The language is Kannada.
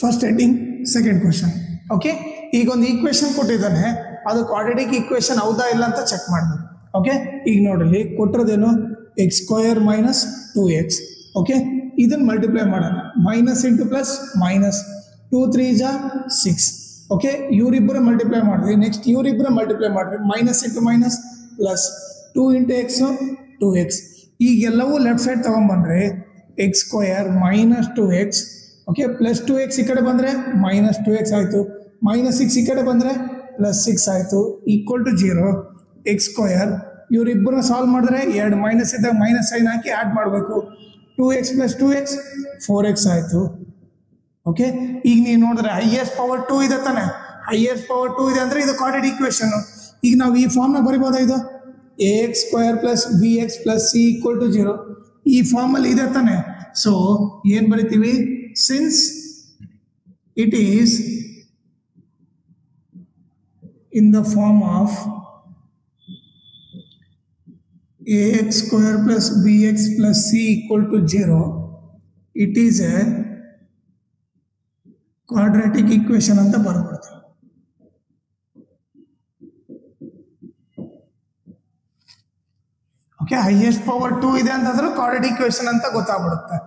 First heading second question. Okay, ಈಗ ಒಂದು ಈಕ್ವೇಶನ್ ಕೊಟ್ಟಿದ್ದಾನೆ, ಅದು ಕ್ವಾಡ್ರಾಟಿಕ್ ಈಕ್ವೇಶನ್ ಹೌದಾ ಇಲ್ಲ ಅಂತ ಚೆಕ್ ಮಾಡಬೇಕು. ಓಕೆ, ಈಗ ನೋಡಲಿ ಕೊಟ್ಟಿರೋದೇನು X square minus 2x. Okay, ಇದನ್ನು ಮಲ್ಟಿಪ್ಲೈ ಮಾಡೋಣ. Minus into plus minus 2 3 6. Okay, ಇವರಿಬ್ಬರು ಮಲ್ಟಿಪ್ಲೈ ಮಾಡಿದ್ವಿ. ನೆಕ್ಸ್ಟ್ ಇವರಿಬ್ಬರು ಮಲ್ಟಿಪ್ಲೈ ಮಾಡಿದ್ವಿ. Minus into minus plus 2 into X 2x. ಈಗೆಲ್ಲವೂ ಲೆಫ್ಟ್ ಸೈಡ್ ತೊಗೊಂಬಂದ್ರೆ X square minus 2x. Okay, plus 2x ಈ ಕಡೆ ಬಂದರೆ ಮೈನಸ್ 2x ಆಯಿತು. ಮೈನಸ್ 6 ಈ ಕಡೆ ಬಂದರೆ ಪ್ಲಸ್ 6 ಆಯಿತು. Equal to 0. ಎಕ್ಸ್ ಸ್ಕ್ವಯರ್ ಇವರಿಬ್ಬರನ್ನ ಸಾಲ್ವ್ ಮಾಡಿದ್ರೆ 2 ಮೈನಸ್ ಇದ್ದಾಗ ಮೈನಸ್ ಸೈನ್ ಹಾಕಿ ಆ್ಯಡ್ ಮಾಡಬೇಕು. 2x ಪ್ಲಸ್ 2x 4x ಆಯಿತು. ಓಕೆ, ಈಗ ನೀವು ನೋಡಿದ್ರೆ ಹೈಯೆಸ್ಟ್ ಪವರ್ 2 ಇದೆ ತಾನೆ. ಹೈಯೆಸ್ಟ್ ಪವರ್ 2 ಇದೆ ಅಂದರೆ ಇದು ಕ್ವಾಡ್ರಾಟಿಕ್ ಈಕ್ವೇಷನ್. ಈಗ ನಾವು ಈ ಫಾರ್ಮ್ನ ಬರಿಬೋದಾ? ಇದು ax square plus bx plus c equal to 0 ಈ ಫಾರ್ಮಲ್ಲಿ ಇದೆ ತಾನೆ. ಸೊ ಏನು ಬರಿತೀವಿ? Since it is in the form of ax square plus bx plus c equal to 0, it is a quadratic equation ಅಂತ ಬರ್ಬಿಡ್ತೀವಿ. ಓಕೆ, ಹೈಯೆಸ್ಟ್ ಪವರ್ 2 ಇದೆ ಅಂತಂದ್ರೆ ಕ್ವಾಡ್ರಾಟಿಕ್ ಈಕ್ವೇಷನ್ ಅಂತ ಗೊತ್ತಾಗ್ಬಿಡುತ್ತೆ.